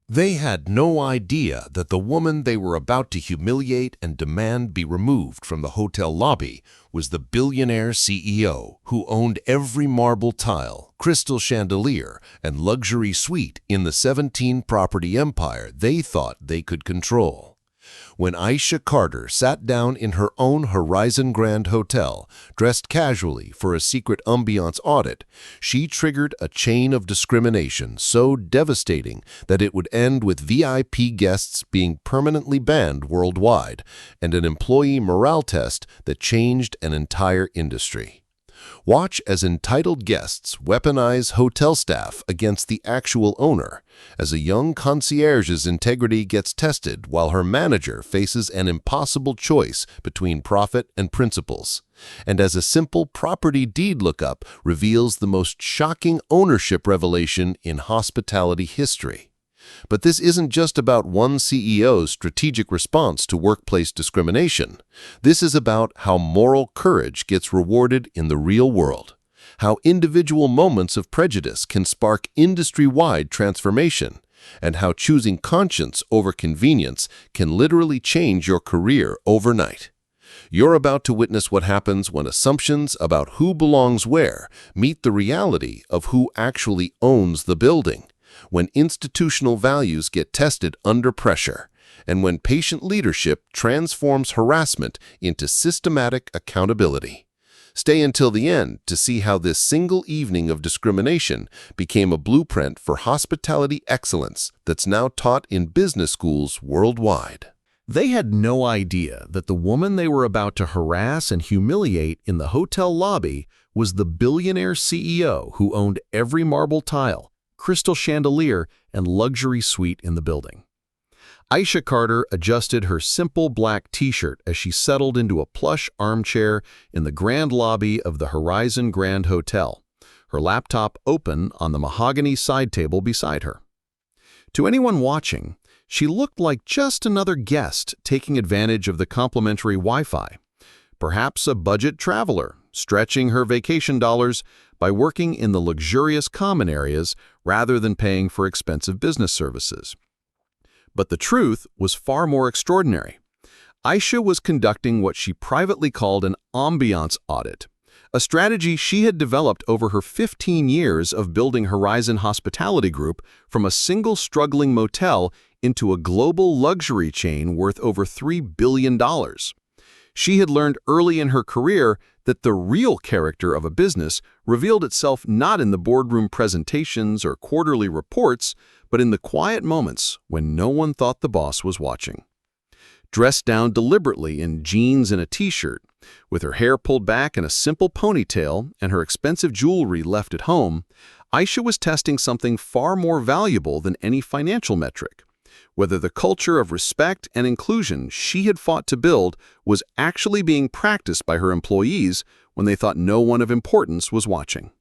They had no idea that the woman they were about to humiliate and demand be removed from the hotel lobby was the billionaire CEO who owned every marble tile, crystal chandelier, and luxury suite in the 17-property empire they thought they could control. When Aisha Carter sat down in her own Horizon Grand Hotel, dressed casually for a secret ambiance audit, she triggered a chain of discrimination so devastating that it would end with VIP guests being permanently banned worldwide and an employee morale test that changed an entire industry. Watch as entitled guests weaponize hotel staff against the actual owner, as a young concierge's integrity gets tested while her manager faces an impossible choice between profit and principles, and as a simple property deed lookup reveals the most shocking ownership revelation in hospitality history. But this isn't just about one CEO's strategic response to workplace discrimination. This is about how moral courage gets rewarded in the real world, how individual moments of prejudice can spark industry-wide transformation, and how choosing conscience over convenience can literally change your career overnight. You're about to witness what happens when assumptions about who belongs where meet the reality of who actually owns the building, when institutional values get tested under pressure, and when patient leadership transforms harassment into systematic accountability. Stay until the end to see how this single evening of discrimination became a blueprint for hospitality excellence that's now taught in business schools worldwide. They had no idea that the woman they were about to harass and humiliate in the hotel lobby was the billionaire CEO who owned every marble tile, crystal chandelier, and luxury suite in the building. Aisha Carter adjusted her simple black t-shirt as she settled into a plush armchair in the grand lobby of the Horizon Grand Hotel, her laptop open on the mahogany side table beside her. To anyone watching, she looked like just another guest taking advantage of the complimentary Wi-Fi, perhaps a budget traveler stretching her vacation dollars by working in the luxurious common areas rather than paying for expensive business services. But the truth was far more extraordinary. Aisha was conducting what she privately called an ambiance audit, a strategy she had developed over her 15 years of building Horizon Hospitality Group from a single struggling motel into a global luxury chain worth over $3 billion. She had learned early in her career that the real character of a business revealed itself not in the boardroom presentations or quarterly reports, but in the quiet moments when no one thought the boss was watching. Dressed down deliberately in jeans and a t-shirt, with her hair pulled back in a simple ponytail and her expensive jewelry left at home, Aisha was testing something far more valuable than any financial metric: whether the culture of respect and inclusion she had fought to build was actually being practiced by her employees when they thought no one of importance was watching.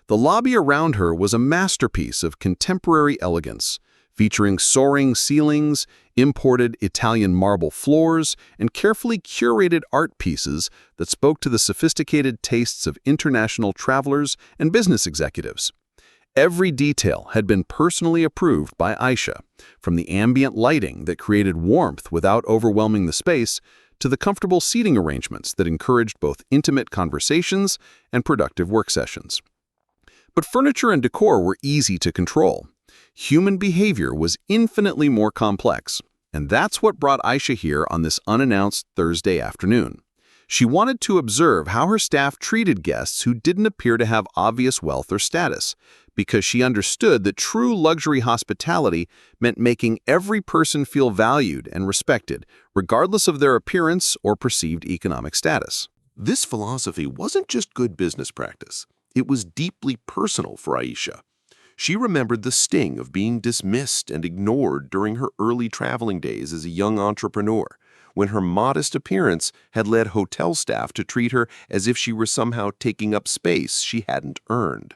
The lobby around her was a masterpiece of contemporary elegance, featuring soaring ceilings, imported Italian marble floors, and carefully curated art pieces that spoke to the sophisticated tastes of international travelers and business executives. Every detail had been personally approved by Aisha, from the ambient lighting that created warmth without overwhelming the space to the comfortable seating arrangements that encouraged both intimate conversations and productive work sessions. But furniture and decor were easy to control. Human behavior was infinitely more complex, and that's what brought Aisha here on this unannounced Thursday afternoon. She wanted to observe how her staff treated guests who didn't appear to have obvious wealth or status, because she understood that true luxury hospitality meant making every person feel valued and respected, regardless of their appearance or perceived economic status. This philosophy wasn't just good business practice. It was deeply personal for Aisha. She remembered the sting of being dismissed and ignored during her early traveling days as a young entrepreneur, when her modest appearance had led hotel staff to treat her as if she were somehow taking up space she hadn't earned.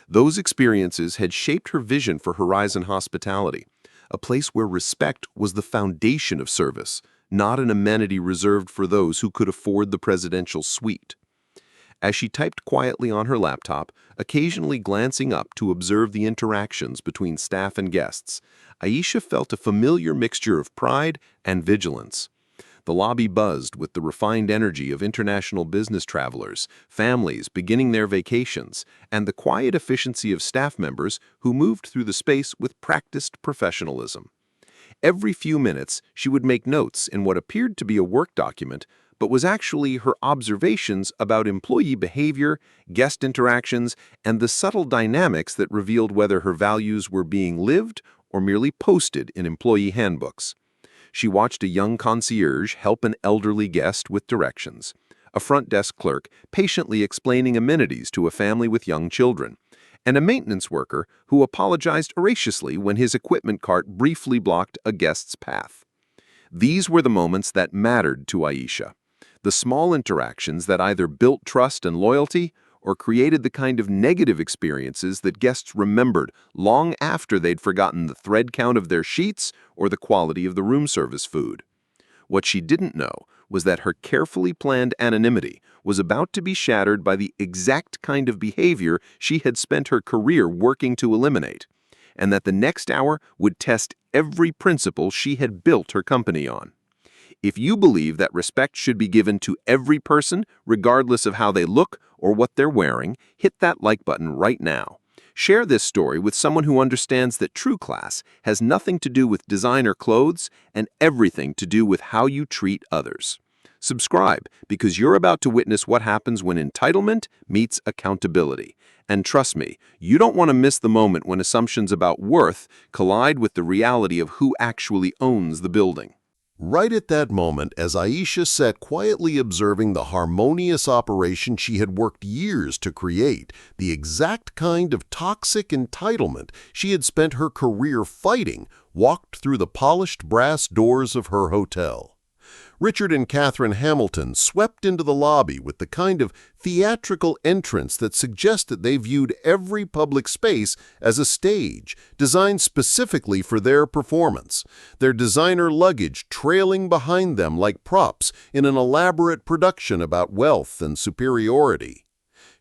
Those experiences had shaped her vision for Horizon Hospitality, a place where respect was the foundation of service, not an amenity reserved for those who could afford the presidential suite. As she typed quietly on her laptop, occasionally glancing up to observe the interactions between staff and guests, Aisha felt a familiar mixture of pride and vigilance. The lobby buzzed with the refined energy of international business travelers, families beginning their vacations, and the quiet efficiency of staff members who moved through the space with practiced professionalism. Every few minutes, she would make notes in what appeared to be a work document, but was actually her observations about employee behavior, guest interactions, and the subtle dynamics that revealed whether her values were being lived or merely posted in employee handbooks. She watched a young concierge help an elderly guest with directions, a front desk clerk patiently explaining amenities to a family with young children, and a maintenance worker who apologized graciously when his equipment cart briefly blocked a guest's path. These were the moments that mattered to Aisha, the small interactions that either built trust and loyalty or created the kind of negative experiences that guests remembered long after they'd forgotten the thread count of their sheets or the quality of the room service food. What she didn't know was that her carefully planned anonymity was about to be shattered by the exact kind of behavior she had spent her career working to eliminate, and that the next hour would test every principle she had built her company on. If you believe that respect should be given to every person, regardless of how they look or what they're wearing, hit that like button right now. Share this story with someone who understands that true class has nothing to do with designer clothes and everything to do with how you treat others. Subscribe, because you're about to witness what happens when entitlement meets accountability. And trust me, you don't want to miss the moment when assumptions about worth collide with the reality of who actually owns the building. Right at that moment, as Aisha sat quietly observing the harmonious operation she had worked years to create, the exact kind of toxic entitlement she had spent her career fighting walked through the polished brass doors of her hotel. Richard and Catherine Hamilton swept into the lobby with the kind of theatrical entrance that suggested they viewed every public space as a stage, designed specifically for their performance, their designer luggage trailing behind them like props in an elaborate production about wealth and superiority.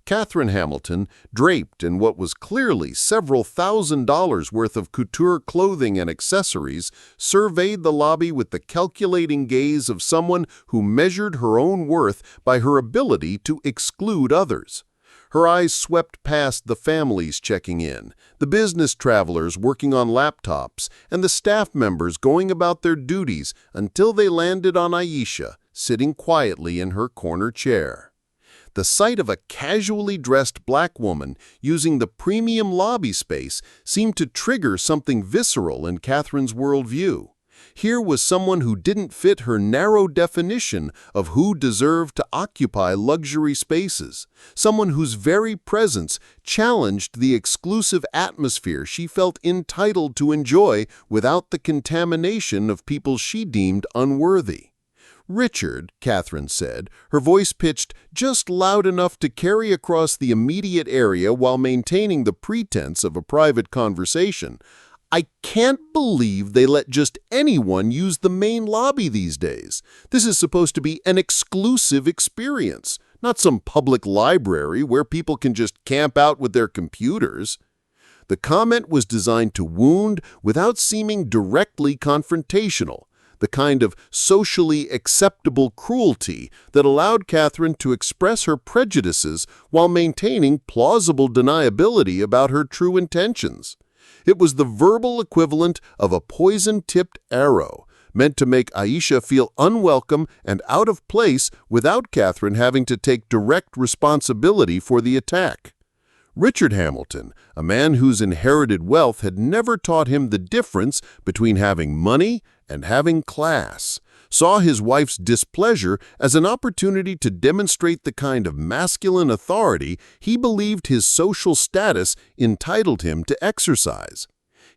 Catherine Hamilton, draped in what was clearly several $1,000s worth of couture clothing and accessories, surveyed the lobby with the calculating gaze of someone who measured her own worth by her ability to exclude others. Her eyes swept past the families checking in, the business travelers working on laptops, and the staff members going about their duties until they landed on Aisha, sitting quietly in her corner chair. The sight of a casually dressed black woman using the premium lobby space seemed to trigger something visceral in Catherine's worldview. Here was someone who didn't fit her narrow definition of who deserved to occupy luxury spaces, someone whose very presence challenged the exclusive atmosphere she felt entitled to enjoy without the contamination of people she deemed unworthy. "Richard," Catherine said, her voice pitched just loud enough to carry across the immediate area while maintaining the pretense of a private conversation, "I can't believe they let just anyone use the main lobby these days. This is supposed to be an exclusive experience, not some public library where people can just camp out with their computers." The comment was designed to wound without seeming directly confrontational, the kind of socially acceptable cruelty that allowed Catherine to express her prejudices while maintaining plausible deniability about her true intentions. It was the verbal equivalent of a poison-tipped arrow, meant to make Aisha feel unwelcome and out of place without Catherine having to take direct responsibility for the attack. Richard Hamilton, a man whose inherited wealth had never taught him the difference between having money and having class, saw his wife's displeasure as an opportunity to demonstrate the kind of masculine authority he believed his social status entitled him to exercise.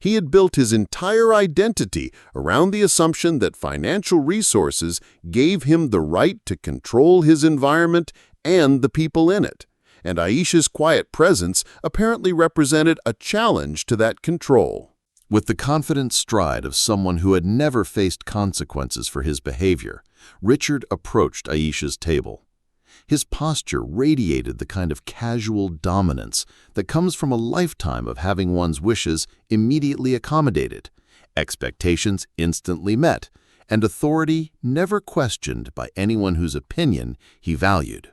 He had built his entire identity around the assumption that financial resources gave him the right to control his environment and the people in it, and Aisha's quiet presence apparently represented a challenge to that control. With the confident stride of someone who had never faced consequences for his behavior, Richard approached Aisha's table. His posture radiated the kind of casual dominance that comes from a lifetime of having one's wishes immediately accommodated, expectations instantly met, and authority never questioned by anyone whose opinion he valued.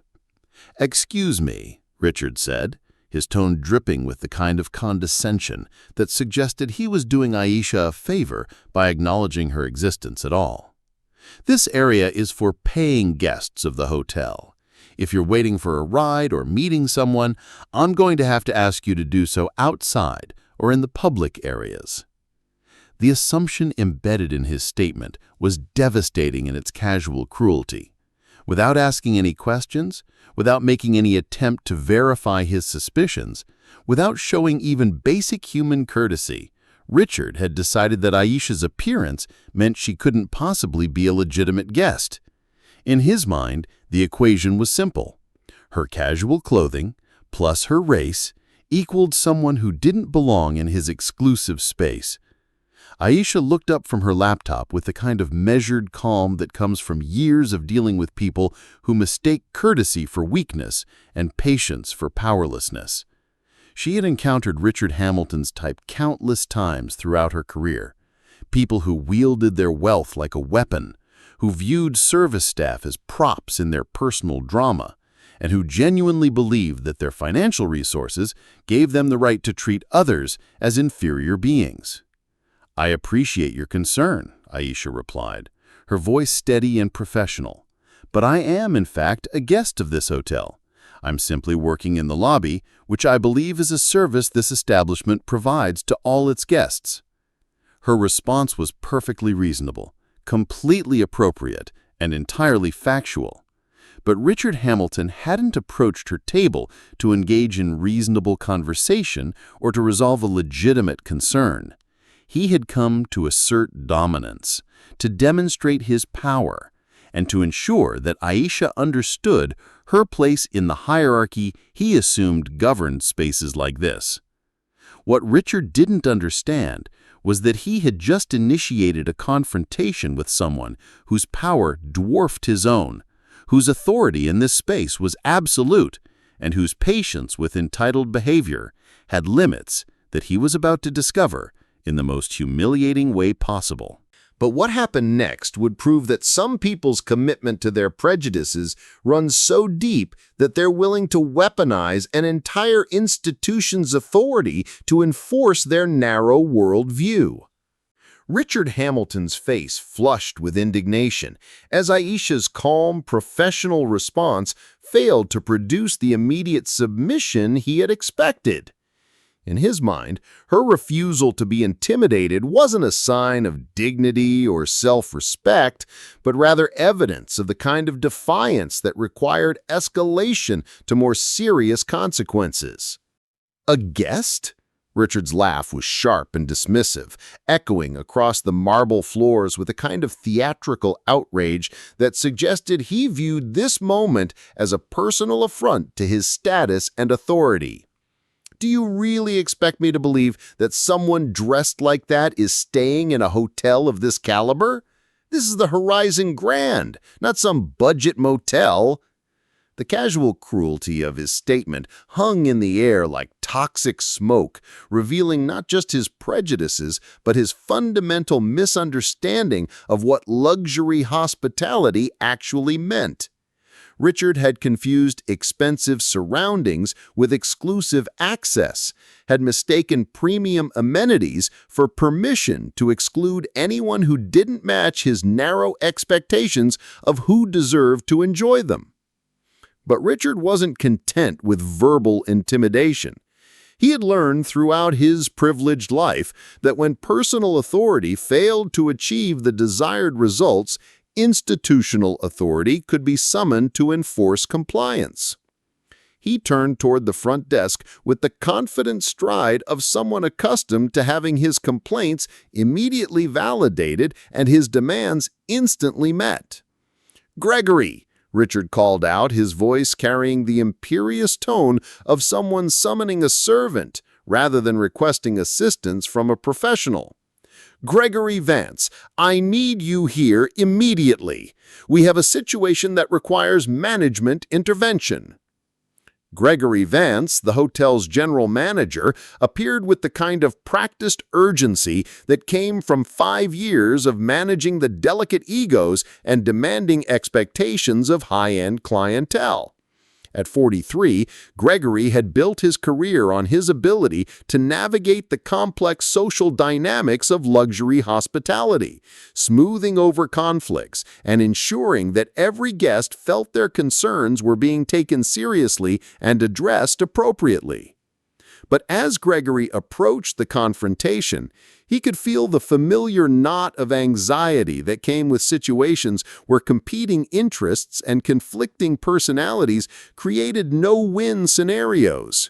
"Excuse me," Richard said, his tone dripping with the kind of condescension that suggested he was doing Aisha a favor by acknowledging her existence at all. "This area is for paying guests of the hotel. If you're waiting for a ride or meeting someone, I'm going to have to ask you to do so outside or in the public areas." The assumption embedded in his statement was devastating in its casual cruelty. Without asking any questions, without making any attempt to verify his suspicions, without showing even basic human courtesy, Richard had decided that Aisha's appearance meant she couldn't possibly be a legitimate guest. In his mind, the equation was simple. Her casual clothing, plus her race, equaled someone who didn't belong in his exclusive space. Aisha looked up from her laptop with the kind of measured calm that comes from years of dealing with people who mistake courtesy for weakness and patience for powerlessness. She had encountered Richard Hamilton's type countless times throughout her career. People who wielded their wealth like a weapon, who viewed service staff as props in their personal drama, and who genuinely believed that their financial resources gave them the right to treat others as inferior beings. "I appreciate your concern," Aisha replied, her voice steady and professional. "But I am, in fact, a guest of this hotel. I'm simply working in the lobby, which I believe is a service this establishment provides to all its guests." Her response was perfectly reasonable, completely appropriate, and entirely factual. But Richard Hamilton hadn't approached her table to engage in reasonable conversation or to resolve a legitimate concern. He had come to assert dominance, to demonstrate his power, and to ensure that Aisha understood her place in the hierarchy he assumed governed spaces like this. What Richard didn't understand was that he had just initiated a confrontation with someone whose power dwarfed his own, whose authority in this space was absolute, and whose patience with entitled behavior had limits that he was about to discover in the most humiliating way possible. But what happened next would prove that some people's commitment to their prejudices runs so deep that they're willing to weaponize an entire institution's authority to enforce their narrow worldview. Richard Hamilton's face flushed with indignation as Aisha's calm, professional response failed to produce the immediate submission he had expected. In his mind, her refusal to be intimidated wasn't a sign of dignity or self-respect, but rather evidence of the kind of defiance that required escalation to more serious consequences. "A guest?" Richard's laugh was sharp and dismissive, echoing across the marble floors with a kind of theatrical outrage that suggested he viewed this moment as a personal affront to his status and authority. "Do you really expect me to believe that someone dressed like that is staying in a hotel of this caliber? This is the Horizon Grand, not some budget motel." The casual cruelty of his statement hung in the air like toxic smoke, revealing not just his prejudices, but his fundamental misunderstanding of what luxury hospitality actually meant. Richard had confused expensive surroundings with exclusive access, had mistaken premium amenities for permission to exclude anyone who didn't match his narrow expectations of who deserved to enjoy them. But Richard wasn't content with verbal intimidation. He had learned throughout his privileged life that when personal authority failed to achieve the desired results, institutional authority could be summoned to enforce compliance. He turned toward the front desk with the confident stride of someone accustomed to having his complaints immediately validated and his demands instantly met. "Gregory," Richard called out, his voice carrying the imperious tone of someone summoning a servant rather than requesting assistance from a professional. "Gregory Vance, I need you here immediately. We have a situation that requires management intervention." Gregory Vance, the hotel's general manager, appeared with the kind of practiced urgency that came from 5 years of managing the delicate egos and demanding expectations of high-end clientele. At 43, Gregory had built his career on his ability to navigate the complex social dynamics of luxury hospitality, smoothing over conflicts and ensuring that every guest felt their concerns were being taken seriously and addressed appropriately. But as Gregory approached the confrontation, he could feel the familiar knot of anxiety that came with situations where competing interests and conflicting personalities created no-win scenarios.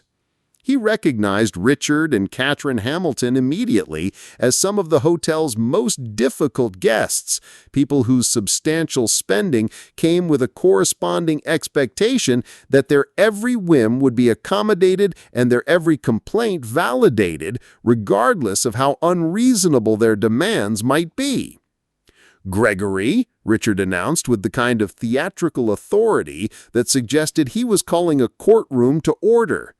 He recognized Richard and Katherine Hamilton immediately as some of the hotel's most difficult guests, people whose substantial spending came with a corresponding expectation that their every whim would be accommodated and their every complaint validated, regardless of how unreasonable their demands might be. "Gregory," Richard announced with the kind of theatrical authority that suggested he was calling a courtroom to order,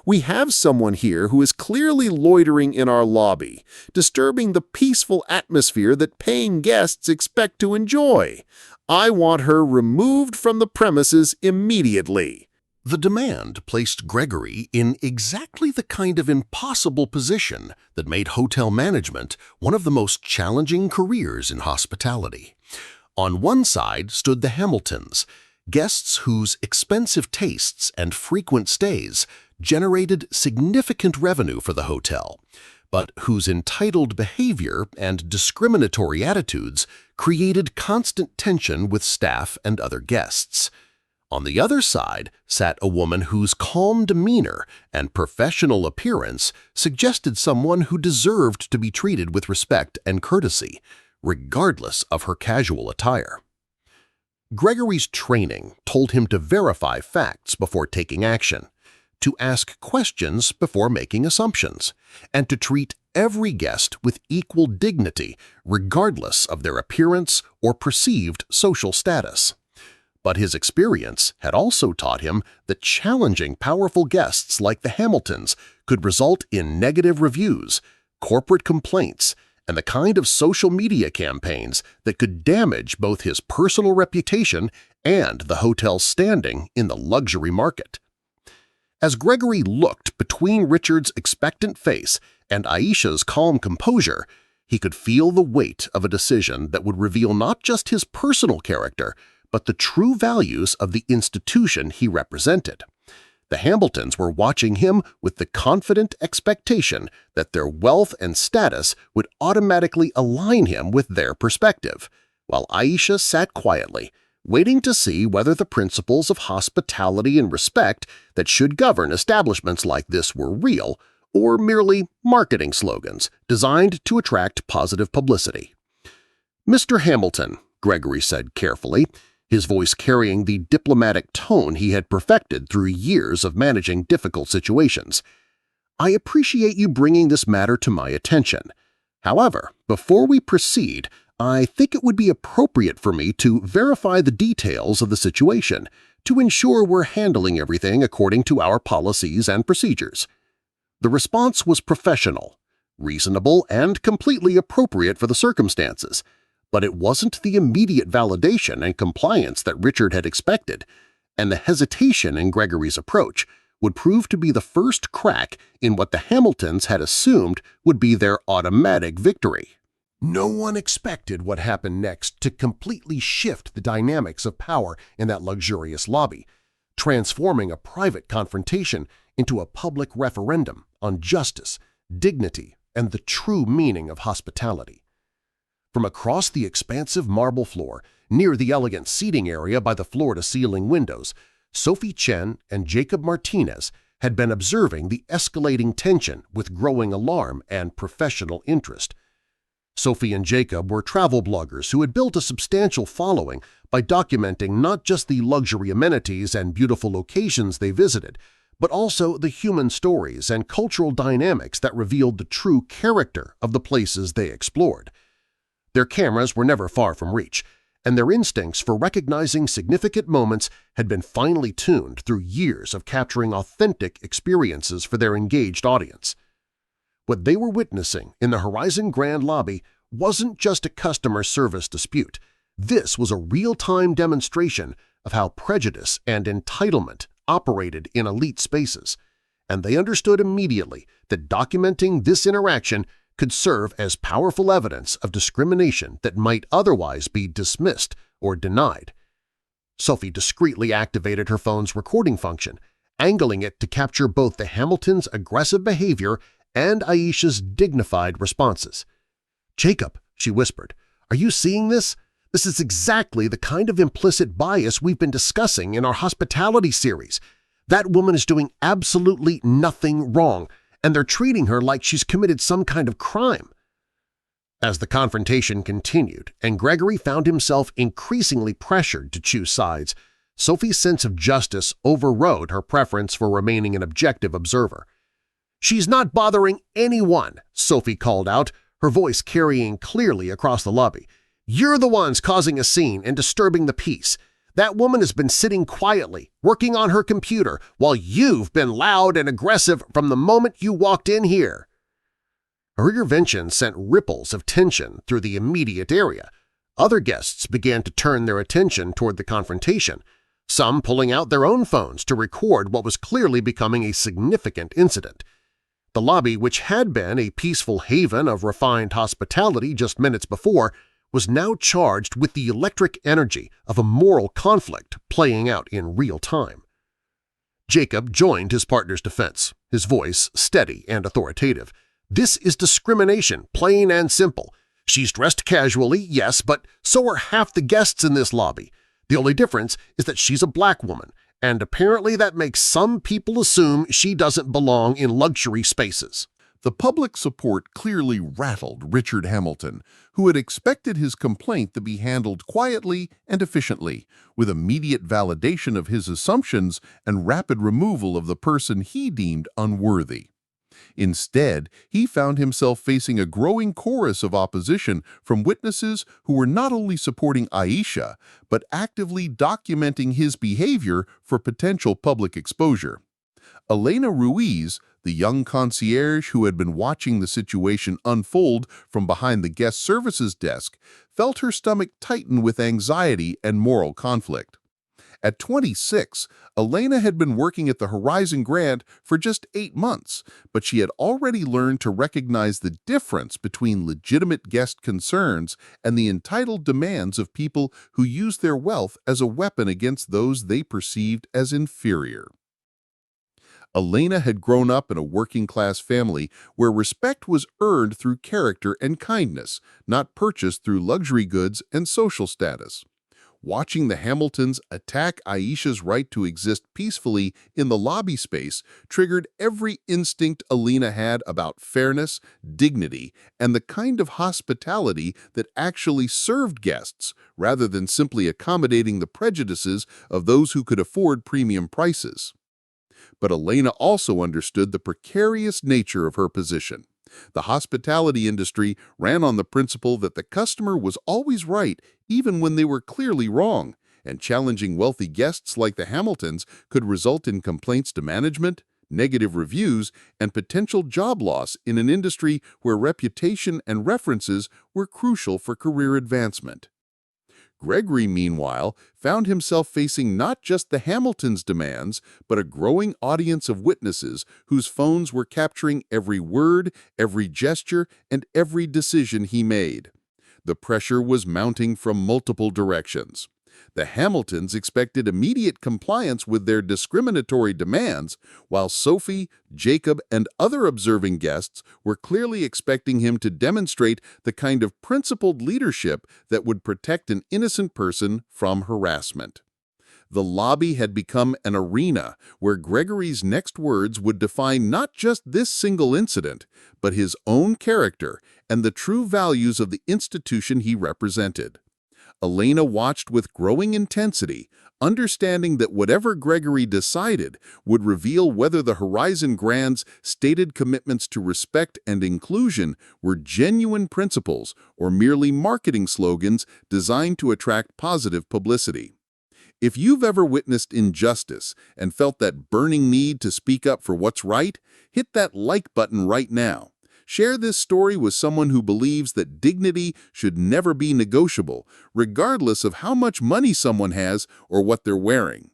"we have someone here who is clearly loitering in our lobby, disturbing the peaceful atmosphere that paying guests expect to enjoy. I want her removed from the premises immediately." The demand placed Gregory in exactly the kind of impossible position that made hotel management one of the most challenging careers in hospitality. On one side stood the Hamiltons, guests whose expensive tastes and frequent stays generated significant revenue for the hotel, but whose entitled behavior and discriminatory attitudes created constant tension with staff and other guests. On the other side sat a woman whose calm demeanor and professional appearance suggested someone who deserved to be treated with respect and courtesy, regardless of her casual attire. Gregory's training told him to verify facts before taking action, to ask questions before making assumptions, and to treat every guest with equal dignity regardless of their appearance or perceived social status. But his experience had also taught him that challenging powerful guests like the Hamiltons could result in negative reviews, corporate complaints, and the kind of social media campaigns that could damage both his personal reputation and the hotel's standing in the luxury market. As Gregory looked between Richard's expectant face and Aisha's calm composure, he could feel the weight of a decision that would reveal not just his personal character, but the true values of the institution he represented. The Hamiltons were watching him with the confident expectation that their wealth and status would automatically align him with their perspective, while Aisha sat quietly, waiting to see whether the principles of hospitality and respect that should govern establishments like this were real or merely marketing slogans designed to attract positive publicity. "Mr. Hamilton," Gregory said carefully, his voice carrying the diplomatic tone he had perfected through years of managing difficult situations, "I appreciate you bringing this matter to my attention. However, before we proceed, I think it would be appropriate for me to verify the details of the situation to ensure we're handling everything according to our policies and procedures." The response was professional, reasonable, and completely appropriate for the circumstances, but it wasn't the immediate validation and compliance that Richard had expected, and the hesitation in Gregory's approach would prove to be the first crack in what the Hamiltons had assumed would be their automatic victory. No one expected what happened next to completely shift the dynamics of power in that luxurious lobby, transforming a private confrontation into a public referendum on justice, dignity, and the true meaning of hospitality. From across the expansive marble floor, near the elegant seating area by the floor-to-ceiling windows, Sophie Chen and Jacob Martinez had been observing the escalating tension with growing alarm and professional interest. Sophie and Jacob were travel bloggers who had built a substantial following by documenting not just the luxury amenities and beautiful locations they visited, but also the human stories and cultural dynamics that revealed the true character of the places they explored. Their cameras were never far from reach, and their instincts for recognizing significant moments had been finely tuned through years of capturing authentic experiences for their engaged audience. What they were witnessing in the Horizon Grand lobby wasn't just a customer service dispute. This was a real-time demonstration of how prejudice and entitlement operated in elite spaces, and they understood immediately that documenting this interaction could serve as powerful evidence of discrimination that might otherwise be dismissed or denied. Sophie discreetly activated her phone's recording function, angling it to capture both the Hamiltons' aggressive behavior and Aisha's dignified responses. "Jacob," she whispered, "are you seeing this? This is exactly the kind of implicit bias we've been discussing in our hospitality series. That woman is doing absolutely nothing wrong, and they're treating her like she's committed some kind of crime." As the confrontation continued and Gregory found himself increasingly pressured to choose sides, Sophie's sense of justice overrode her preference for remaining an objective observer. "She's not bothering anyone," Sophie called out, her voice carrying clearly across the lobby. "You're the ones causing a scene and disturbing the peace. That woman has been sitting quietly, working on her computer, while you've been loud and aggressive from the moment you walked in here." Her intervention sent ripples of tension through the immediate area. Other guests began to turn their attention toward the confrontation, some pulling out their own phones to record what was clearly becoming a significant incident. The lobby, which had been a peaceful haven of refined hospitality just minutes before, was now charged with the electric energy of a moral conflict playing out in real time. Jacob joined his partner's defense, his voice steady and authoritative. "This is discrimination, plain and simple. She's dressed casually, yes, but so are half the guests in this lobby. The only difference is that she's a black woman, and apparently that makes some people assume she doesn't belong in luxury spaces." The public support clearly rattled Richard Hamilton, who had expected his complaint to be handled quietly and efficiently, with immediate validation of his assumptions and rapid removal of the person he deemed unworthy. Instead, he found himself facing a growing chorus of opposition from witnesses who were not only supporting Aisha, but actively documenting his behavior for potential public exposure. Elena Ruiz, the young concierge who had been watching the situation unfold from behind the guest services desk, felt her stomach tighten with anxiety and moral conflict. At 26, Elena had been working at the Horizon Grand for just 8 months, but she had already learned to recognize the difference between legitimate guest concerns and the entitled demands of people who use their wealth as a weapon against those they perceived as inferior. Elena had grown up in a working-class family where respect was earned through character and kindness, not purchased through luxury goods and social status. Watching the Hamiltons attack Aisha's right to exist peacefully in the lobby space triggered every instinct Elena had about fairness, dignity, and the kind of hospitality that actually served guests rather than simply accommodating the prejudices of those who could afford premium prices. But Elena also understood the precarious nature of her position. The hospitality industry ran on the principle that the customer was always right even when they were clearly wrong, and challenging wealthy guests like the Hamiltons could result in complaints to management, negative reviews, and potential job loss in an industry where reputation and references were crucial for career advancement. Gregory, meanwhile, found himself facing not just the Hamiltons' demands, but a growing audience of witnesses whose phones were capturing every word, every gesture, and every decision he made. The pressure was mounting from multiple directions. The Hamiltons expected immediate compliance with their discriminatory demands, while Sophie, Jacob, and other observing guests were clearly expecting him to demonstrate the kind of principled leadership that would protect an innocent person from harassment. The lobby had become an arena where Gregory's next words would define not just this single incident, but his own character and the true values of the institution he represented. Elena watched with growing intensity, understanding that whatever Gregory decided would reveal whether the Horizon Grand's stated commitments to respect and inclusion were genuine principles or merely marketing slogans designed to attract positive publicity. If you've ever witnessed injustice and felt that burning need to speak up for what's right, hit that like button right now. Share this story with someone who believes that dignity should never be negotiable, regardless of how much money someone has or what they're wearing.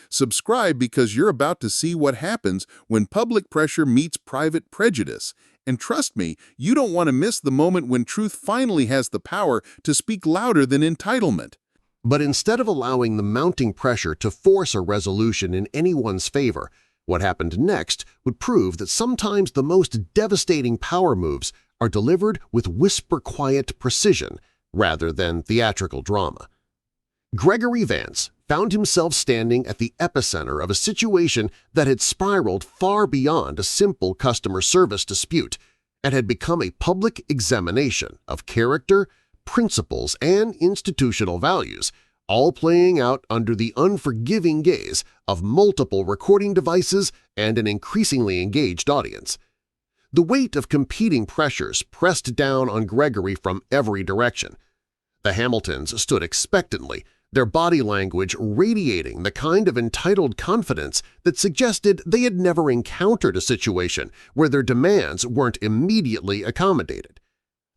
Subscribe because you're about to see what happens when public pressure meets private prejudice. And trust me, you don't want to miss the moment when truth finally has the power to speak louder than entitlement. But instead of allowing the mounting pressure to force a resolution in anyone's favor, what happened next would prove that sometimes the most devastating power moves are delivered with whisper-quiet precision rather than theatrical drama. Gregory Vance found himself standing at the epicenter of a situation that had spiraled far beyond a simple customer service dispute and had become a public examination of character, principles, and institutional values, all playing out under the unforgiving gaze of multiple recording devices and an increasingly engaged audience. The weight of competing pressures pressed down on Gregory from every direction. The Hamiltons stood expectantly, their body language radiating the kind of entitled confidence that suggested they had never encountered a situation where their demands weren't immediately accommodated.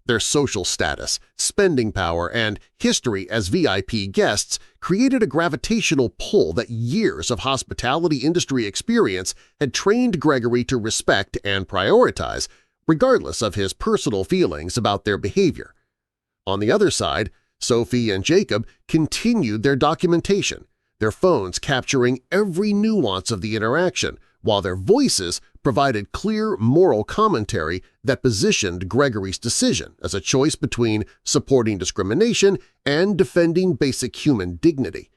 Their social status, spending power, and history as VIP guests created a gravitational pull that years of hospitality industry experience had trained Gregory to respect and prioritize, regardless of his personal feelings about their behavior. On the other side, Sophie and Jacob continued their documentation, their phones capturing every nuance of the interaction, while their voices provided clear moral commentary that positioned Gregory's decision as a choice between supporting discrimination and defending basic human dignity.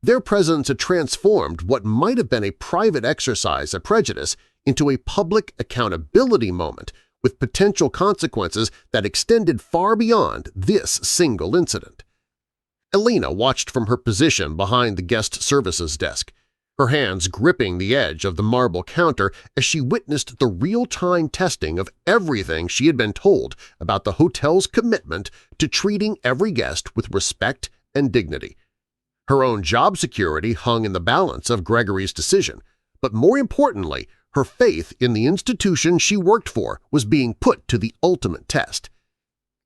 Their presence had transformed what might have been a private exercise of prejudice into a public accountability moment with potential consequences that extended far beyond this single incident. Elena watched from her position behind the guest services desk, her hands gripping the edge of the marble counter as she witnessed the real-time testing of everything she had been told about the hotel's commitment to treating every guest with respect and dignity. Her own job security hung in the balance of Gregory's decision, but more importantly, her faith in the institution she worked for was being put to the ultimate test.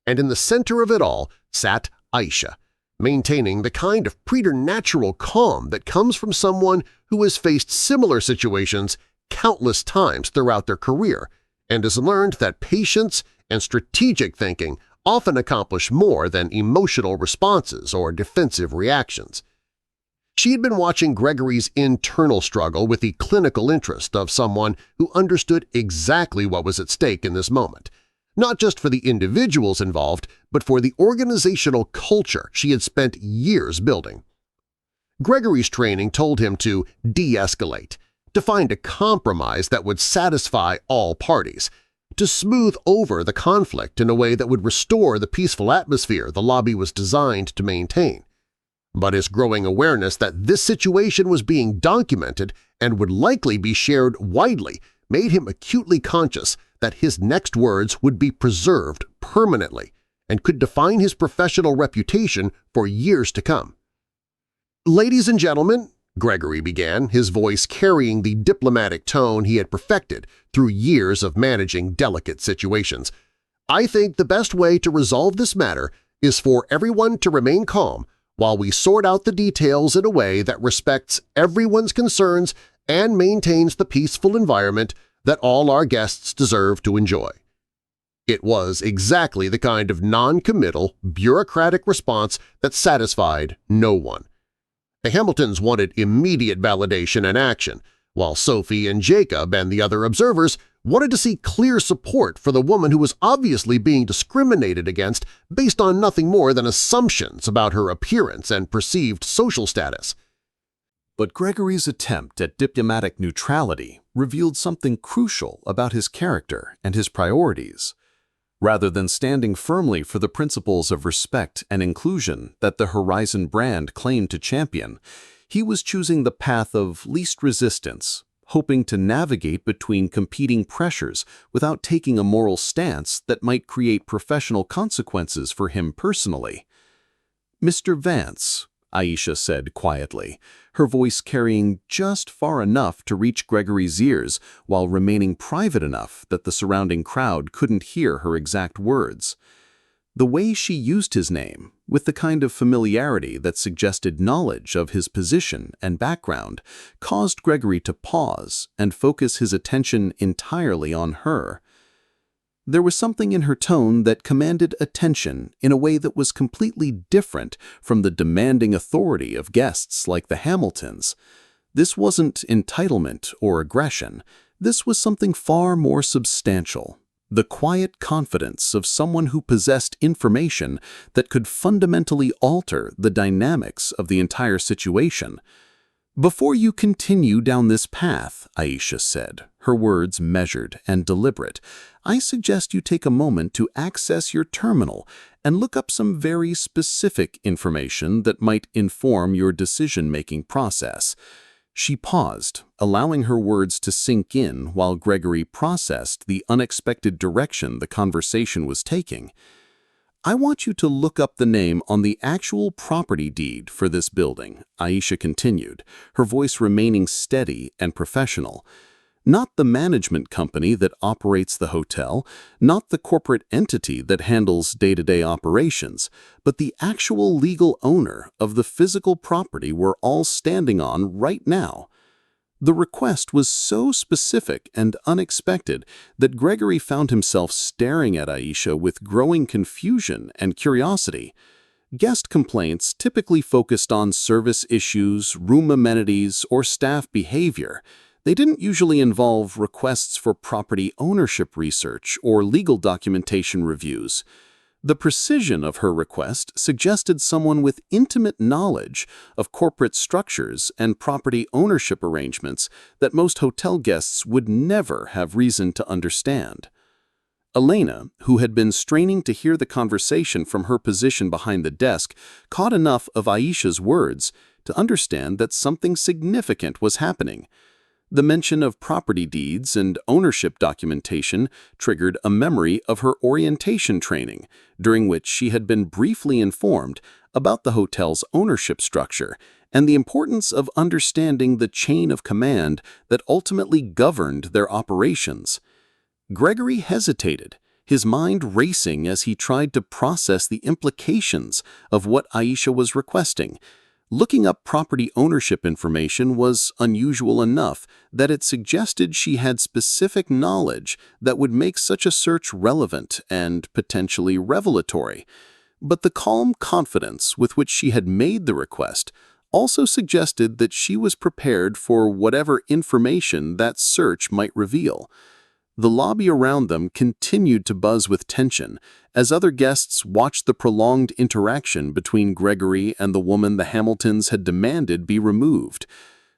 And in the center of it all sat Aisha, maintaining the kind of preternatural calm that comes from someone who has faced similar situations countless times throughout their career and has learned that patience and strategic thinking often accomplish more than emotional responses or defensive reactions. She had been watching Gregory's internal struggle with the clinical interest of someone who understood exactly what was at stake in this moment, not just for the individuals involved, but for the organizational culture she had spent years building. Gregory's training told him to de-escalate, to find a compromise that would satisfy all parties, to smooth over the conflict in a way that would restore the peaceful atmosphere the lobby was designed to maintain. But his growing awareness that this situation was being documented and would likely be shared widely made him acutely conscious that his next words would be preserved permanently and could define his professional reputation for years to come. "Ladies and gentlemen," Gregory began, his voice carrying the diplomatic tone he had perfected through years of managing delicate situations, "I think the best way to resolve this matter is for everyone to remain calm while we sort out the details in a way that respects everyone's concerns and maintains the peaceful environment that all our guests deserve to enjoy." It was exactly the kind of non-committal, bureaucratic response that satisfied no one. The Hamiltons wanted immediate validation and action, while Sophie and Jacob and the other observers wanted to see clear support for the woman who was obviously being discriminated against based on nothing more than assumptions about her appearance and perceived social status. But Gregory's attempt at diplomatic neutrality revealed something crucial about his character and his priorities. Rather than standing firmly for the principles of respect and inclusion that the Horizon brand claimed to champion, he was choosing the path of least resistance, hoping to navigate between competing pressures without taking a moral stance that might create professional consequences for him personally. "Mr. Vance," Aisha said quietly, her voice carrying just far enough to reach Gregory's ears while remaining private enough that the surrounding crowd couldn't hear her exact words. The way she used his name, with the kind of familiarity that suggested knowledge of his position and background, caused Gregory to pause and focus his attention entirely on her. There was something in her tone that commanded attention in a way that was completely different from the demanding authority of guests like the Hamiltons. This wasn't entitlement or aggression. This was something far more substantial. The quiet confidence of someone who possessed information that could fundamentally alter the dynamics of the entire situation. "Before you continue down this path," Aisha said, her words measured and deliberate, "I suggest you take a moment to access your terminal and look up some very specific information that might inform your decision-making process." She paused, allowing her words to sink in while Gregory processed the unexpected direction the conversation was taking. "I want you to look up the name on the actual property deed for this building," Aisha continued, her voice remaining steady and professional. "Not the management company that operates the hotel, not the corporate entity that handles day-to-day operations, but the actual legal owner of the physical property we're all standing on right now." The request was so specific and unexpected that Gregory found himself staring at Aisha with growing confusion and curiosity. Guest complaints typically focused on service issues, room amenities, or staff behavior. They didn't usually involve requests for property ownership research or legal documentation reviews. The precision of her request suggested someone with intimate knowledge of corporate structures and property ownership arrangements that most hotel guests would never have reason to understand. Elena, who had been straining to hear the conversation from her position behind the desk, caught enough of Aisha's words to understand that something significant was happening. The mention of property deeds and ownership documentation triggered a memory of her orientation training, during which she had been briefly informed about the hotel's ownership structure and the importance of understanding the chain of command that ultimately governed their operations. Gregory hesitated, his mind racing as he tried to process the implications of what Aisha was requesting. Looking up property ownership information was unusual enough that it suggested she had specific knowledge that would make such a search relevant and potentially revelatory. But the calm confidence with which she had made the request also suggested that she was prepared for whatever information that search might reveal. The lobby around them continued to buzz with tension as other guests watched the prolonged interaction between Gregory and the woman the Hamiltons had demanded be removed.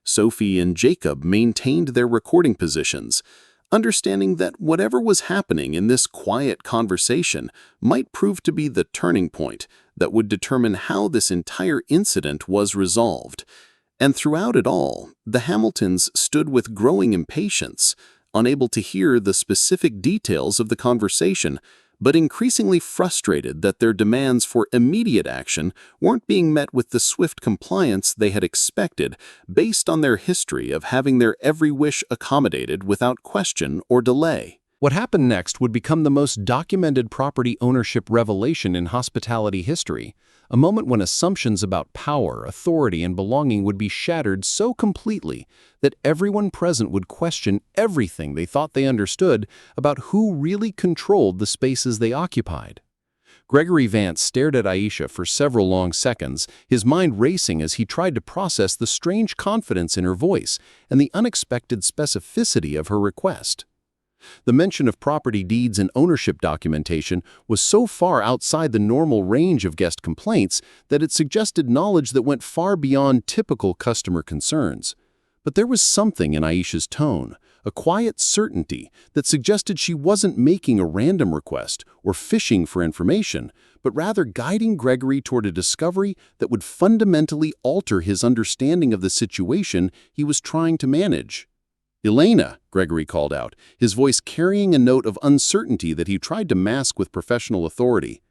Sophie and Jacob maintained their recording positions, understanding that whatever was happening in this quiet conversation might prove to be the turning point that would determine how this entire incident was resolved. And throughout it all, the Hamiltons stood with growing impatience, unable to hear the specific details of the conversation, but increasingly frustrated that their demands for immediate action weren't being met with the swift compliance they had expected based on their history of having their every wish accommodated without question or delay. What happened next would become the most documented property ownership revelation in hospitality history, a moment when assumptions about power, authority, and belonging would be shattered so completely that everyone present would question everything they thought they understood about who really controlled the spaces they occupied. Gregory Vance stared at Aisha for several long seconds, his mind racing as he tried to process the strange confidence in her voice and the unexpected specificity of her request. The mention of property deeds and ownership documentation was so far outside the normal range of guest complaints that it suggested knowledge that went far beyond typical customer concerns. But there was something in Aisha's tone, a quiet certainty that suggested she wasn't making a random request or fishing for information, but rather guiding Gregory toward a discovery that would fundamentally alter his understanding of the situation he was trying to manage. "Elena," Gregory called out, his voice carrying a note of uncertainty that he tried to mask with professional authority.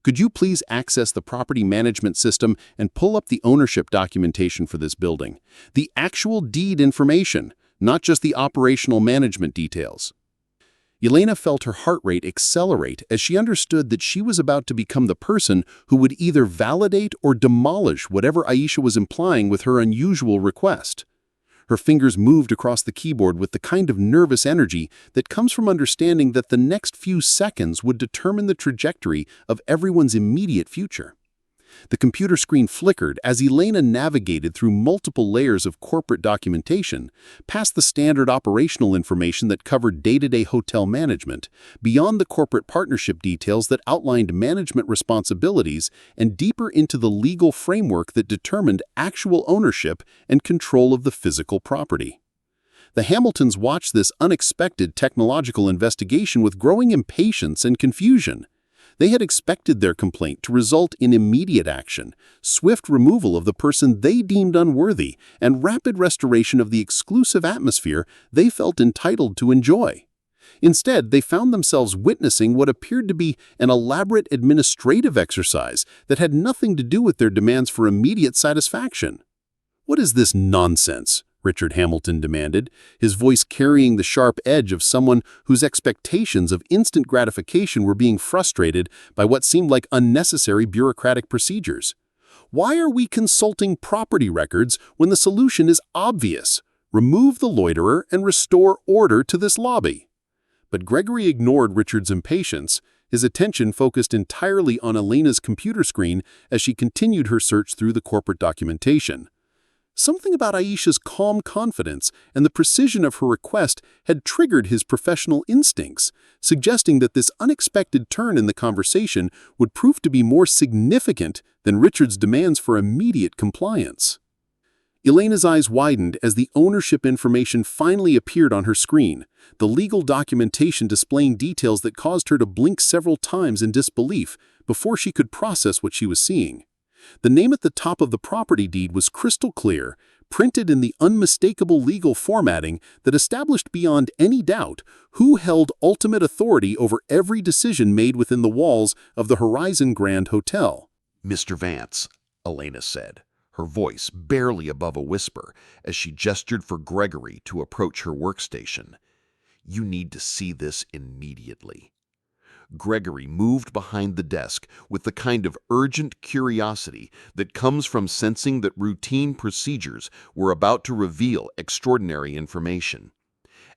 "Could you please access the property management system and pull up the ownership documentation for this building? The actual deed information, not just the operational management details." Elena felt her heart rate accelerate as she understood that she was about to become the person who would either validate or demolish whatever Aisha was implying with her unusual request. Her fingers moved across the keyboard with the kind of nervous energy that comes from understanding that the next few seconds would determine the trajectory of everyone's immediate future. The computer screen flickered as Elena navigated through multiple layers of corporate documentation, past the standard operational information that covered day-to-day hotel management, beyond the corporate partnership details that outlined management responsibilities, and deeper into the legal framework that determined actual ownership and control of the physical property. The Hamiltons watched this unexpected technological investigation with growing impatience and confusion. They had expected their complaint to result in immediate action, swift removal of the person they deemed unworthy, and rapid restoration of the exclusive atmosphere they felt entitled to enjoy. Instead, they found themselves witnessing what appeared to be an elaborate administrative exercise that had nothing to do with their demands for immediate satisfaction. "What is this nonsense?" Richard Hamilton demanded, his voice carrying the sharp edge of someone whose expectations of instant gratification were being frustrated by what seemed like unnecessary bureaucratic procedures. "Why are we consulting property records when the solution is obvious? Remove the loiterer and restore order to this lobby." But Gregory ignored Richard's impatience, his attention focused entirely on Elena's computer screen as she continued her search through the corporate documentation. Something about Aisha's calm confidence and the precision of her request had triggered his professional instincts, suggesting that this unexpected turn in the conversation would prove to be more significant than Richard's demands for immediate compliance. Elena's eyes widened as the ownership information finally appeared on her screen, the legal documentation displaying details that caused her to blink several times in disbelief before she could process what she was seeing. The name at the top of the property deed was crystal clear, printed in the unmistakable legal formatting that established beyond any doubt who held ultimate authority over every decision made within the walls of the Horizon Grand Hotel. "Mr. Vance," Elena said, her voice barely above a whisper as she gestured for Gregory to approach her workstation. "You need to see this immediately." Gregory moved behind the desk with the kind of urgent curiosity that comes from sensing that routine procedures were about to reveal extraordinary information.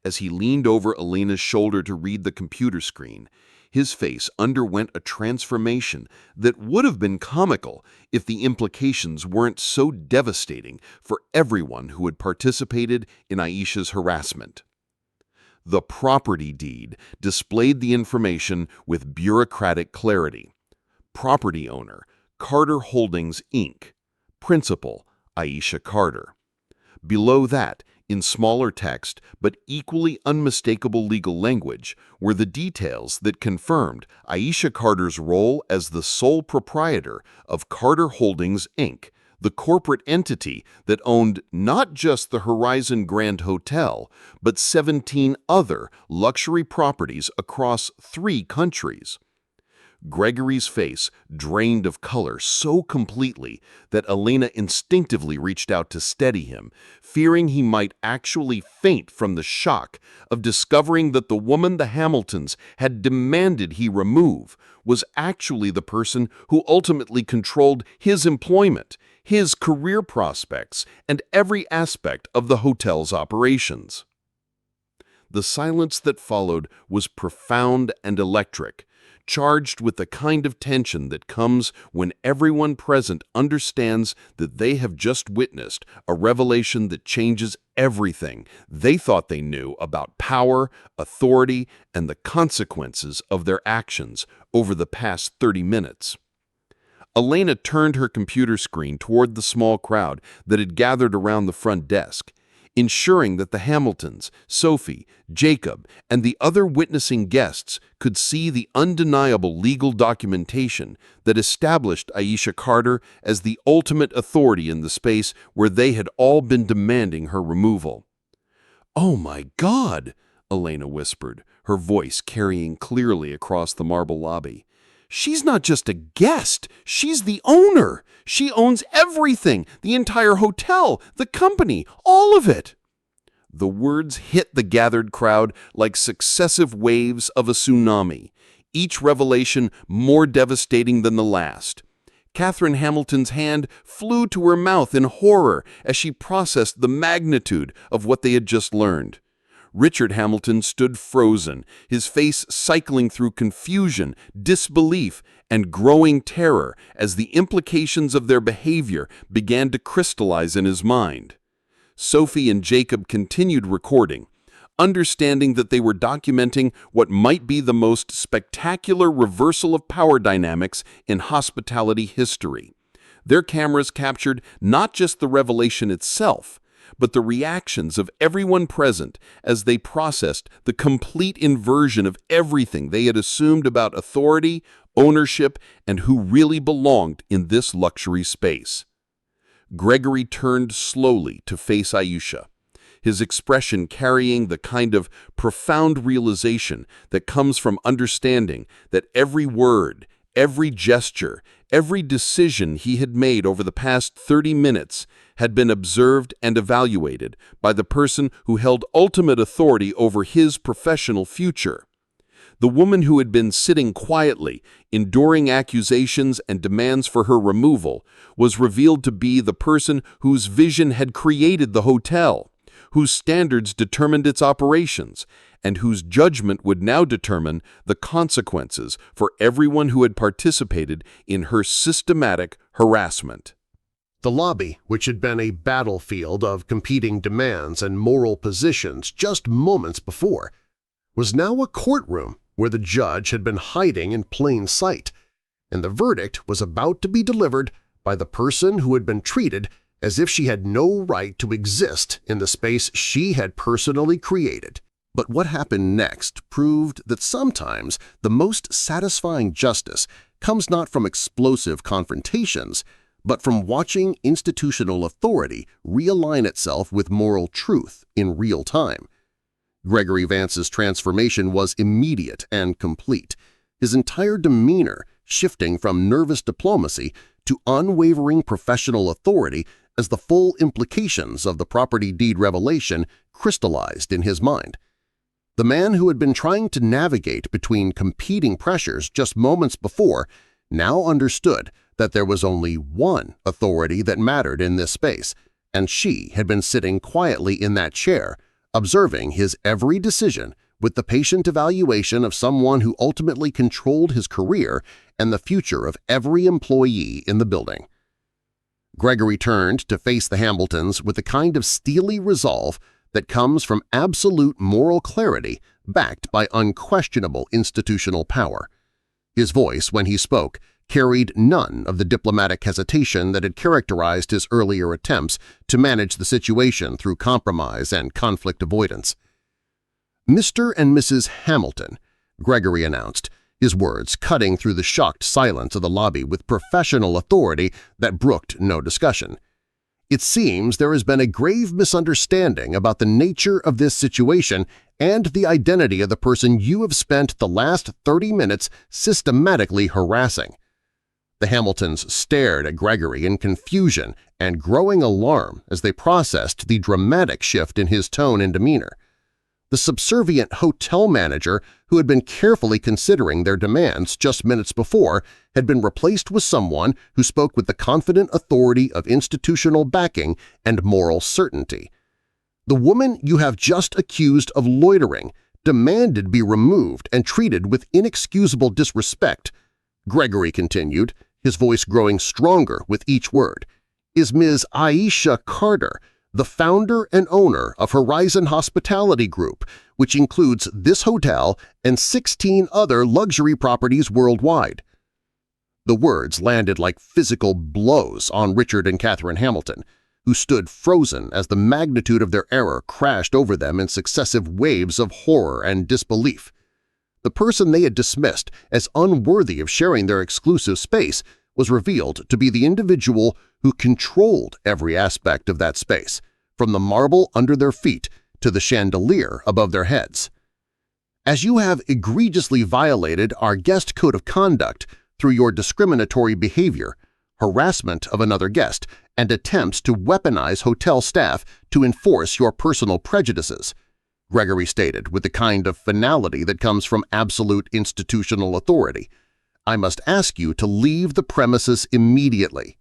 As he leaned over Elena's shoulder to read the computer screen, his face underwent a transformation that would have been comical if the implications weren't so devastating for everyone who had participated in Aisha's harassment. The property deed displayed the information with bureaucratic clarity. Property owner, Carter Holdings, Inc. Principal, Aisha Carter. Below that, in smaller text but equally unmistakable legal language, were the details that confirmed Aisha Carter's role as the sole proprietor of Carter Holdings, Inc., the corporate entity that owned not just the Horizon Grand Hotel, but 17 other luxury properties across 3 countries. Gregory's face drained of color so completely that Elena instinctively reached out to steady him, fearing he might actually faint from the shock of discovering that the woman the Hamiltons had demanded he remove was actually the person who ultimately controlled his employment, his career prospects, and every aspect of the hotel's operations. The silence that followed was profound and electric, charged with the kind of tension that comes when everyone present understands that they have just witnessed a revelation that changes everything they thought they knew about power, authority, and the consequences of their actions over the past 30 minutes. Elena turned her computer screen toward the small crowd that had gathered around the front desk. ensuring that the Hamiltons, Sophie, Jacob, and the other witnessing guests could see the undeniable legal documentation that established Aisha Carter as the ultimate authority in the space where they had all been demanding her removal. "Oh my God," Elena whispered, her voice carrying clearly across the marble lobby. "She's not just a guest, she's the owner. She owns everything, the entire hotel, the company, all of it." The words hit the gathered crowd like successive waves of a tsunami, each revelation more devastating than the last. Catherine Hamilton's hand flew to her mouth in horror as she processed the magnitude of what they had just learned. Richard Hamilton stood frozen, his face cycling through confusion, disbelief, and growing terror as the implications of their behavior began to crystallize in his mind. Sophie and Jacob continued recording, understanding that they were documenting what might be the most spectacular reversal of power dynamics in hospitality history. Their cameras captured not just the revelation itself, but the reactions of everyone present as they processed the complete inversion of everything they had assumed about authority, ownership, and who really belonged in this luxury space. Gregory turned slowly to face Aisha, his expression carrying the kind of profound realization that comes from understanding that every word, every gesture, every decision he had made over the past 30 minutes had been observed and evaluated by the person who held ultimate authority over his professional future. The woman who had been sitting quietly, enduring accusations and demands for her removal, was revealed to be the person whose vision had created the hotel, whose standards determined its operations, and whose judgment would now determine the consequences for everyone who had participated in her systematic harassment. The lobby, which had been a battlefield of competing demands and moral positions just moments before, was now a courtroom where the judge had been hiding in plain sight, and the verdict was about to be delivered by the person who had been treated as if she had no right to exist in the space she had personally created. But what happened next proved that sometimes the most satisfying justice comes not from explosive confrontations, but from watching institutional authority realign itself with moral truth in real time. Gregory Vance's transformation was immediate and complete, his entire demeanor shifting from nervous diplomacy to unwavering professional authority as the full implications of the property deed revelation crystallized in his mind. The man who had been trying to navigate between competing pressures just moments before now understood that there was only one authority that mattered in this space, and she had been sitting quietly in that chair, observing his every decision with the patient evaluation of someone who ultimately controlled his career and the future of every employee in the building. Gregory turned to face the Hamiltons with the kind of steely resolve that comes from absolute moral clarity backed by unquestionable institutional power. His voice, when he spoke, carried none of the diplomatic hesitation that had characterized his earlier attempts to manage the situation through compromise and conflict avoidance. "Mr. and Mrs. Hamilton," Gregory announced, his words cutting through the shocked silence of the lobby with professional authority that brooked no discussion. "It seems there has been a grave misunderstanding about the nature of this situation and the identity of the person you have spent the last 30 minutes systematically harassing." The Hamiltons stared at Gregory in confusion and growing alarm as they processed the dramatic shift in his tone and demeanor. The subservient hotel manager who had been carefully considering their demands just minutes before had been replaced with someone who spoke with the confident authority of institutional backing and moral certainty. "The woman you have just accused of loitering demanded be removed and treated with inexcusable disrespect," Gregory continued, his voice growing stronger with each word, "is Ms. Aisha Carter, the founder and owner of Horizon Hospitality Group, which includes this hotel and 16 other luxury properties worldwide." The words landed like physical blows on Richard and Catherine Hamilton, who stood frozen as the magnitude of their error crashed over them in successive waves of horror and disbelief. The person they had dismissed as unworthy of sharing their exclusive space was revealed to be the individual who controlled every aspect of that space, from the marble under their feet to the chandelier above their heads. As you have egregiously violated our guest code of conduct through your discriminatory behavior, harassment of another guest, and attempts to weaponize hotel staff to enforce your personal prejudices," Gregory stated with the kind of finality that comes from absolute institutional authority, "I must ask you to leave the premises immediately."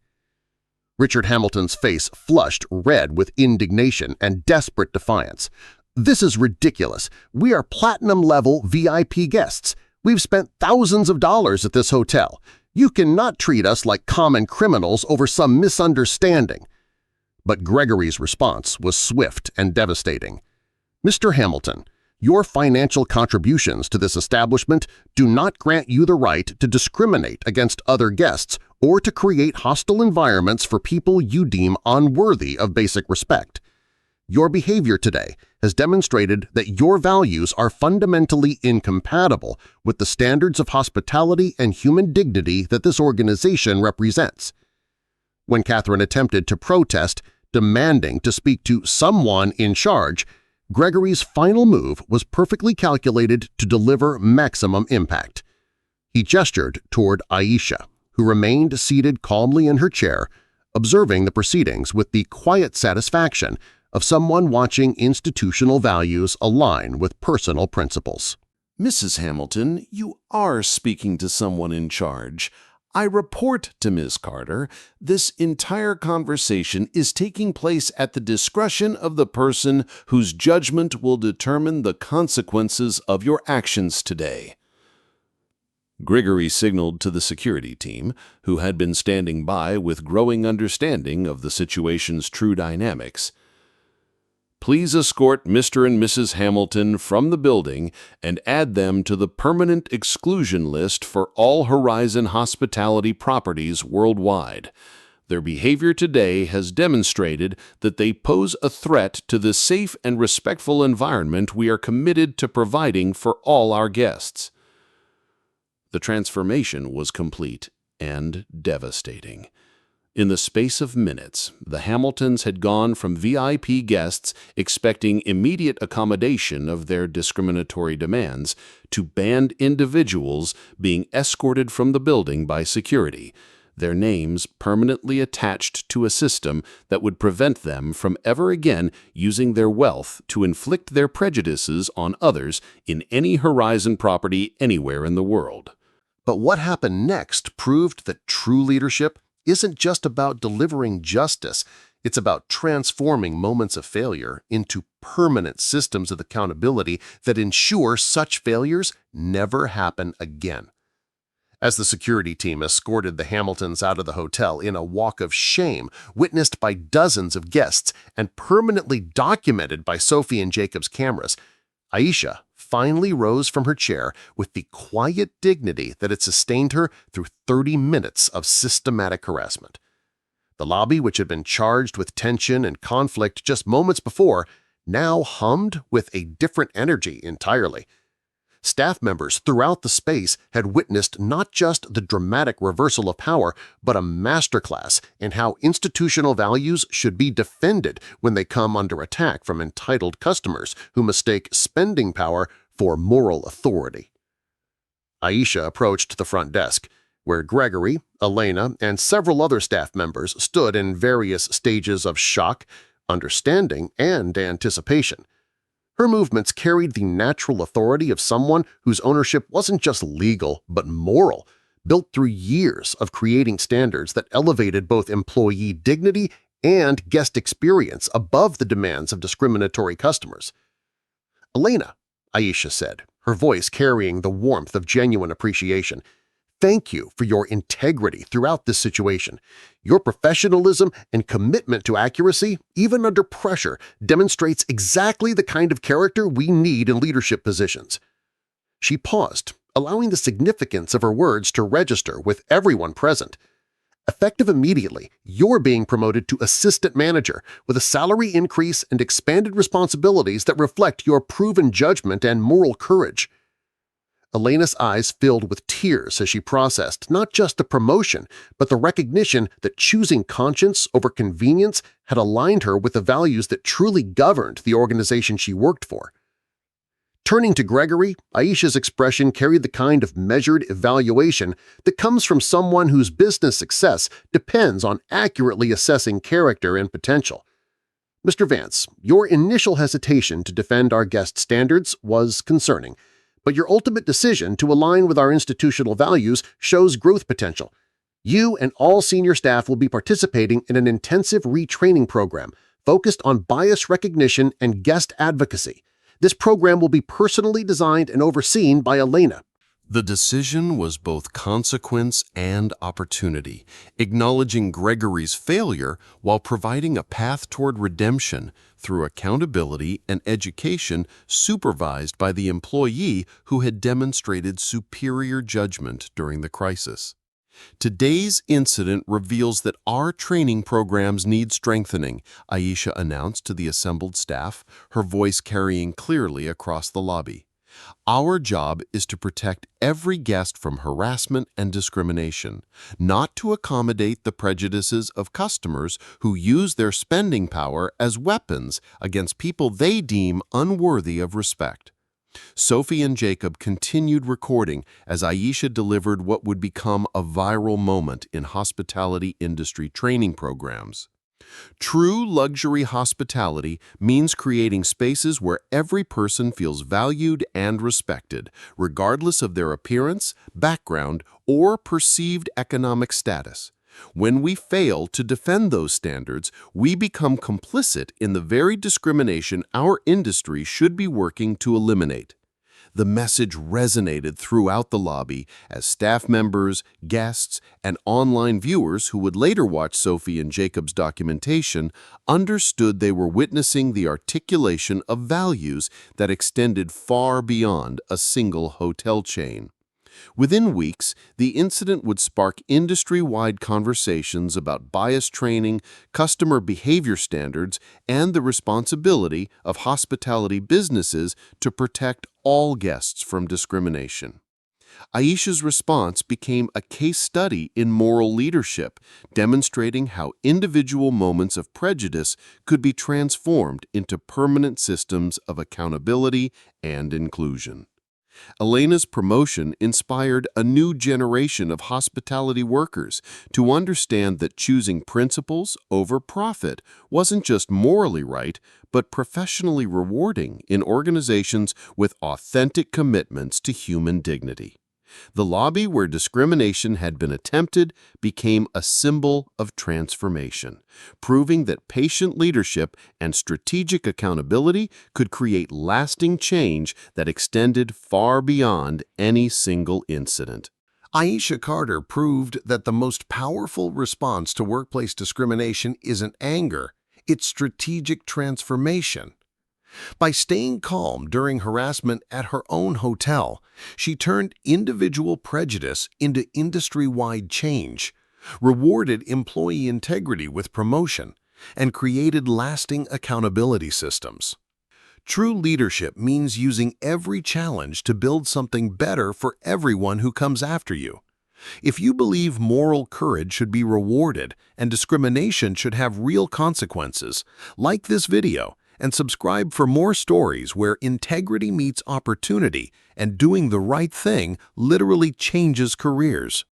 Richard Hamilton's face flushed red with indignation and desperate defiance. "This is ridiculous. We are platinum-level VIP guests. We've spent thousands of dollars at this hotel. You cannot treat us like common criminals over some misunderstanding." But Gregory's response was swift and devastating. "Mr. Hamilton, your financial contributions to this establishment do not grant you the right to discriminate against other guests or to create hostile environments for people you deem unworthy of basic respect. Your behavior today has demonstrated that your values are fundamentally incompatible with the standards of hospitality and human dignity that this organization represents." When Catherine attempted to protest, demanding to speak to someone in charge, Gregory's final move was perfectly calculated to deliver maximum impact. He gestured toward Aisha, who remained seated calmly in her chair, observing the proceedings with the quiet satisfaction of someone watching institutional values align with personal principles. "Mrs. Hamilton, you are speaking to someone in charge. I report to Ms. Carter, this entire conversation is taking place at the discretion of the person whose judgment will determine the consequences of your actions today." Gregory signaled to the security team, who had been standing by with growing understanding of the situation's true dynamics. "Please escort Mr. and Mrs. Hamilton from the building and add them to the permanent exclusion list for all Horizon hospitality properties worldwide. Their behavior today has demonstrated that they pose a threat to the safe and respectful environment we are committed to providing for all our guests." The transformation was complete and devastating. In the space of minutes, the Hamiltons had gone from VIP guests expecting immediate accommodation of their discriminatory demands to banned individuals being escorted from the building by security, their names permanently attached to a system that would prevent them from ever again using their wealth to inflict their prejudices on others in any Horizon property anywhere in the world. But what happened next proved that true leadership isn't just about delivering justice, it's about transforming moments of failure into permanent systems of accountability that ensure such failures never happen again. As the security team escorted the Hamiltons out of the hotel in a walk of shame witnessed by dozens of guests and permanently documented by Sophie and Jacob's cameras, Aisha finally rose from her chair with the quiet dignity that had sustained her through 30 minutes of systematic harassment. The lobby, which had been charged with tension and conflict just moments before, now hummed with a different energy entirely. Staff members throughout the space had witnessed not just the dramatic reversal of power, but a masterclass in how institutional values should be defended when they come under attack from entitled customers who mistake spending power for moral authority. Aisha approached the front desk, where Gregory, Elena, and several other staff members stood in various stages of shock, understanding, and anticipation. Her movements carried the natural authority of someone whose ownership wasn't just legal but moral, built through years of creating standards that elevated both employee dignity and guest experience above the demands of discriminatory customers. "Elena," Aisha said, her voice carrying the warmth of genuine appreciation, "thank you for your integrity throughout this situation. Your professionalism and commitment to accuracy, even under pressure, demonstrates exactly the kind of character we need in leadership positions." She paused, allowing the significance of her words to register with everyone present. Effective immediately, you're being promoted to assistant manager with a salary increase and expanded responsibilities that reflect your proven judgment and moral courage. Elena's eyes filled with tears as she processed not just the promotion, but the recognition that choosing conscience over convenience had aligned her with the values that truly governed the organization she worked for. Turning to Gregory, Aisha's expression carried the kind of measured evaluation that comes from someone whose business success depends on accurately assessing character and potential. Mr. Vance, your initial hesitation to defend our guest standards was concerning, but your ultimate decision to align with our institutional values shows growth potential. You and all senior staff will be participating in an intensive retraining program focused on bias recognition and guest advocacy. This program will be personally designed and overseen by Elena. The decision was both consequence and opportunity, acknowledging Gregory's failure while providing a path toward redemption through accountability and education supervised by the employee who had demonstrated superior judgment during the crisis. Today's incident reveals that our training programs need strengthening, Aisha announced to the assembled staff, her voice carrying clearly across the lobby. Our job is to protect every guest from harassment and discrimination, not to accommodate the prejudices of customers who use their spending power as weapons against people they deem unworthy of respect. Sophie and Jacob continued recording as Aisha delivered what would become a viral moment in hospitality industry training programs. True luxury hospitality means creating spaces where every person feels valued and respected, regardless of their appearance, background, or perceived economic status. When we fail to defend those standards, we become complicit in the very discrimination our industry should be working to eliminate. The message resonated throughout the lobby as staff members, guests, and online viewers who would later watch Sophie and Jacob's documentation understood they were witnessing the articulation of values that extended far beyond a single hotel chain. Within weeks, the incident would spark industry-wide conversations about bias training, customer behavior standards, and the responsibility of hospitality businesses to protect all guests from discrimination. Aisha's response became a case study in moral leadership, demonstrating how individual moments of prejudice could be transformed into permanent systems of accountability and inclusion. Elena's promotion inspired a new generation of hospitality workers to understand that choosing principles over profit wasn't just morally right, but professionally rewarding in organizations with authentic commitments to human dignity. The lobby where discrimination had been attempted became a symbol of transformation, proving that patient leadership and strategic accountability could create lasting change that extended far beyond any single incident. Aisha Carter proved that the most powerful response to workplace discrimination isn't anger, it's strategic transformation. By staying calm during harassment at her own hotel, she turned individual prejudice into industry-wide change, rewarded employee integrity with promotion, and created lasting accountability systems. True leadership means using every challenge to build something better for everyone who comes after you. If you believe moral courage should be rewarded and discrimination should have real consequences, like this video and subscribe for more stories where integrity meets opportunity and doing the right thing literally changes careers.